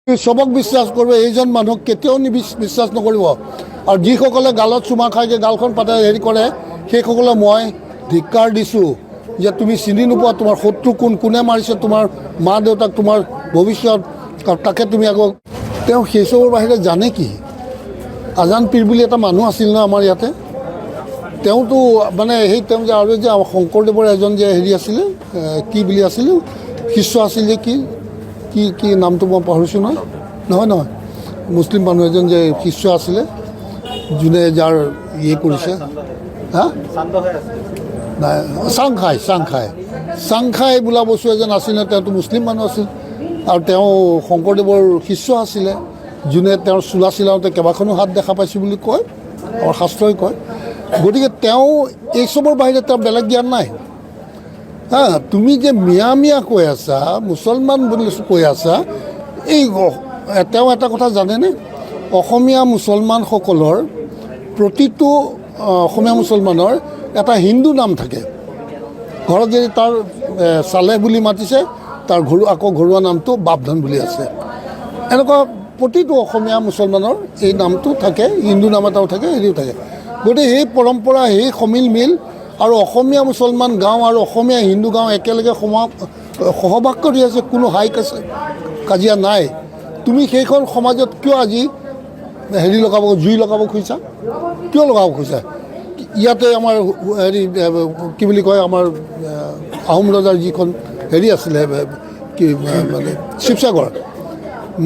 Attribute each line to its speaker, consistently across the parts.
Speaker 1: চবক বিশ্বাস কৰিব, এইজন মানুহক কেতিয়াও বিশ্বাস নকৰিব। আৰু যিসকলে গালত চুমা খাইকৈ গালখন পাতে হেৰি কৰে, সেইসকলে মই ধিক্কাৰ দিছোঁ যে তুমি চিনি নোপোৱা তোমাৰ শত্ৰু কোনে মাৰিছে তোমাৰ মা দেউতাক, তোমাৰ ভৱিষ্যত, তাকে তুমি আকৌ তেওঁ সেইচবৰ বাহিৰে জানে কি? আজান পীৰ বুলি এটা মানুহ আছিল ন আমাৰ ইয়াতে, তেওঁতো মানে তেওঁ যে আৰু যে শংকৰদেৱৰ এজন যে হেৰি আছিলে, কি বুলি আছিলে, শিষ্য আছিল যে কি কি কি নামটো মই পাহৰিছোঁ নহয় মুছলিম মানুহ এজন যে শিষ্য আছিলে, যোনে যাৰ কৰিছে, হা নাই চাংখাই বোলা বস্তু এজন আছিলে, তেওঁতো মুছলিম মানুহ আছিল আৰু তেওঁ শংকৰদেৱৰ শিষ্য আছিলে, যোনে তেওঁৰ চোলা চিলাওঁতে কেইবাখনো হাত দেখা পাইছোঁ বুলি কয় আমাৰ শাস্ত্ৰই কয়। গতিকে তেওঁ এইচবৰ বাহিৰে তেওঁৰ বেলেগ জ্ঞান নাই। হা, তুমি যে মিয়া কৈ আছা, মুছলমান বুলি কৈ আছা, তেওঁ এটা কথা জানেনে? অসমীয়া মুছলমানসকলৰ প্ৰতিটো অসমীয়া মুছলমানৰ এটা হিন্দু নাম থাকে। ঘৰত যদি তাৰ চালেহ বুলি মাতিছে, তাৰ আকৌ ঘৰুৱা নামটো বাপধন বুলি আছে। এনেকুৱা প্ৰতিটো অসমীয়া মুছলমানৰ এই নামটো থাকে, হিন্দু নাম এটাও থাকে, হেৰিও থাকে। গতিকে সেই পৰম্পৰা, সেই সমিল মিল আৰু অসমীয়া মুছলমান গাঁও আৰু অসমীয়া হিন্দু গাঁও একেলগে সহবাস কৰি আছে, কোনো কাজিয়া নাই। তুমি সেইখন সমাজত কিয় আজি হেৰি জুই লগাব খুজিছা? কিয় লগাব খুজিছা? ইয়াতে আমাৰ হেৰি কি বুলি কয়, আমাৰ আহোম ৰজাৰ যিখন হেৰি আছিলে কি মানে শিৱসাগৰ,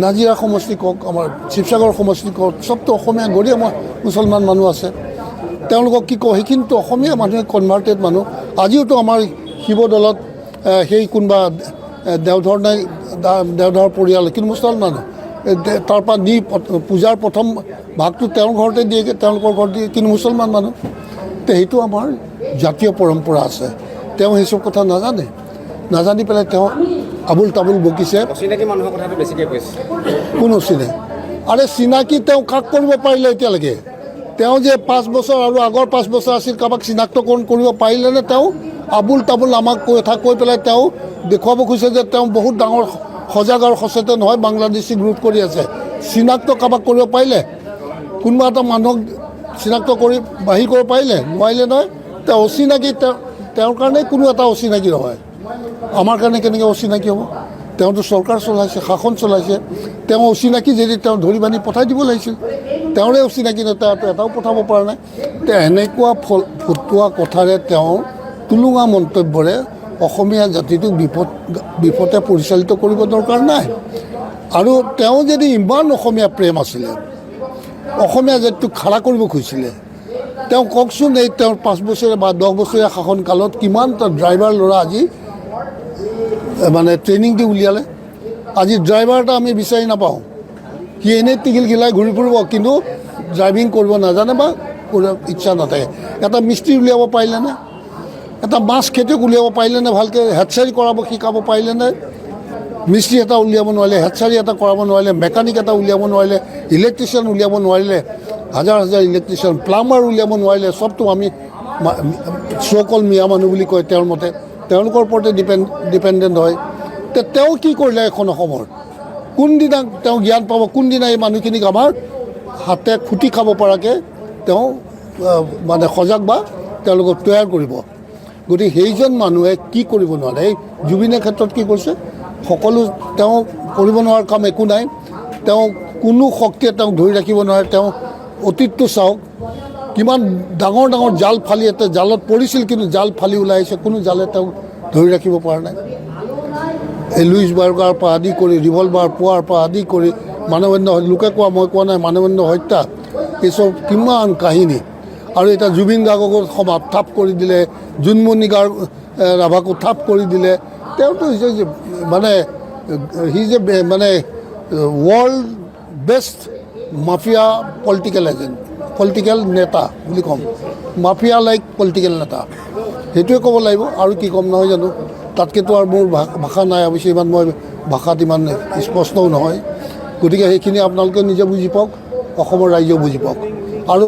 Speaker 1: নাজিৰা সমষ্টি কওক, আমাৰ শিৱসাগৰ সমষ্টি কওক, চবতো অসমীয়া গৰিয়া মুছলমান মানুহ আছে। তেওঁলোকক কি কওঁ, সেইখিনিতো অসমীয়া মানুহে কনভাৰ্টেড মানুহ। আজিওতো আমাৰ শিৱদৌলত সেই কোনোবা দেওধৰ পৰিয়াল, কিন্তু মুছলমান মানুহ, তাৰপৰা নি পূজাৰ প্ৰথম ভাগটো তেওঁৰ ঘৰতে দিয়েগৈ, তেওঁলোকৰ ঘৰত দিয়ে, কিন্তু মুছলমান মানুহ। সেইটো আমাৰ জাতীয় পৰম্পৰা আছে। তেওঁ সেইচব কথা নাজানি পেলাই তেওঁ আবুল তাবুল বকিছে।
Speaker 2: অচিনাকি মানুহৰ কথাটো বেছিকৈ কৈছে।
Speaker 1: কোন অচিনাকি? আৰে চিনাকি তেওঁ কাক কৰিব পাৰিলে এতিয়ালৈকে? তেওঁ যে 5 বছৰ আৰু আগৰ 5 বছৰ আছিল, কাৰোবাক চিনাক্তকৰণ কৰিব পাৰিলেনে? তেওঁ আবুল তাবুল আমাক কথা কৈ পেলাই তেওঁ দেখুৱাব খুজিছে যে তেওঁ বহুত ডাঙৰ সজাগ আৰু সচেতন হয়, বাংলাদেশীক ৰোধ কৰি আছে। চিনাক্ত কাৰোবাক কৰিব পাৰিলে? কোনোবা এটা মানুহক চিনাক্ত কৰি বাহিৰ কৰিব পাৰিলে? নোৱাৰিলে নহয়। তেওঁ অচিনাকি, তেওঁৰ কাৰণে কোনো এটা অচিনাকি নহয়। আমাৰ কাৰণে কেনেকৈ অচিনাকি হ'ব? তেওঁতো চৰকাৰ চলাইছে, শাসন চলাইছে। তেওঁ অচিনাকি যদি তেওঁ ধৰি বান্ধি পঠাই দিব লাগিছিল। তেওঁৰে অচিনাকি নেতাটো এটাও পঠাব পৰা নাই। তেওঁ এনেকুৱা ফটোৱা কথাৰে, তেওঁৰ টুলুঙা মন্তব্যৰে অসমীয়া জাতিটোক বিপথে পৰিচালিত কৰিব দৰকাৰ নাই। আৰু তেওঁ যদি ইমান অসমীয়া প্ৰেম আছিলে, অসমীয়া জাতিটোক খাৰা কৰিব খুজিছিলে, তেওঁ কওকচোন, এই তেওঁৰ 5 বছৰীয়া বা 10 বছৰীয়া শাসনকালত কিমানটা ড্ৰাইভাৰ ল'ৰা আজি মানে ট্ৰেইনিং দি উলিয়ালে। আজি ড্ৰাইভাৰ এটা আমি বিচাৰি নাপাওঁ। সি এনেই টিঘিল ঘিলাই ঘূৰি ফুৰিব, কিন্তু ড্ৰাইভিং কৰিব নাজানে বা কৰিব ইচ্ছা নাথাকে। এটা মিস্ত্ৰী উলিয়াব পাৰিলেনে? এটা মাছ খেতিয়ক উলিয়াব পাৰিলেনে? ভালকৈ হেডচাৰী কৰাব শিকাব পাৰিলেনে? মিস্ত্ৰী এটা উলিয়াব নোৱাৰিলে, হেডচাৰী এটা কৰাব নোৱাৰিলে, মেকানিক এটা উলিয়াব নোৱাৰিলে, ইলেক্ট্ৰিচিয়ান উলিয়াব নোৱাৰিলে, হাজাৰ ইলেক্ট্ৰিচিয়ান, প্লাম্বাৰ উলিয়াব নোৱাৰিলে। চবতো আমি চকল মিয়া মানুহ বুলি কয় তেওঁৰ মতে, তেওঁলোকৰ ওপৰতে ডিপেণ্ডেণ্ট হয়। তেওঁ কি কৰিলে এখন অসমৰ? কোনদিনা তেওঁ জ্ঞান পাব? কোনদিনা এই মানুহখিনিক আমাৰ হাতে খুটি খাব পৰাকৈ তেওঁ মানে সজাগ বা তেওঁলোকক তৈয়াৰ কৰিব? গতিকে সেইজন মানুহে কি কৰিব নোৱাৰে। এই জুবিনৰ ক্ষেত্ৰত কি কৰিছে? সকলো তেওঁ কৰিব নোৱাৰা কাম একো নাই। তেওঁ কোনো শক্তিয়ে তেওঁক ধৰি ৰাখিব নোৱাৰে। তেওঁ অতীতটো চাওক, কিমান ডাঙৰ ডাঙৰ জাল ফালি, এটা জালত পৰিছিল, কিন্তু জাল ফালি ওলাই আহিছে, কোনো জালে তেওঁক ধৰি ৰাখিব পৰা নাই। এই লুইচ বাৰ্গাৰ পৰা আদি কৰি, ৰিভলভাৰ পোৱাৰ পৰা আদি কৰি, মানৱেন্দ্ৰ, লোকে কোৱা, মই কোৱা নাই, মানৱেন্দ্ৰ হত্যা, এইচব কিমান কাহিনী। আৰু এতিয়া জুবিন গাৰ্গকো থাপ কৰি দিলে, জোনমণি ৰাভাকো থাপ কৰি দিলে। তেওঁতো হৈছে মানে মানে ৱৰ্ল্ড বেষ্ট মাফিয়া পলিটিকেল নেতা বুলি ক'ম। মাফিয়া লাইক পলিটিকেল নেতা, সেইটোৱে ক'ব লাগিব। আৰু কি ক'ম, নহয় জানো? তাতকৈতো আৰু মোৰ ভাষা নাই। অৱশ্যে ইমান মই ভাষাত ইমান স্পষ্টও নহয়। গতিকে সেইখিনি আপোনালোকে নিজে বুজি পাওক, অসমৰ ৰাইজেও বুজি পাওক।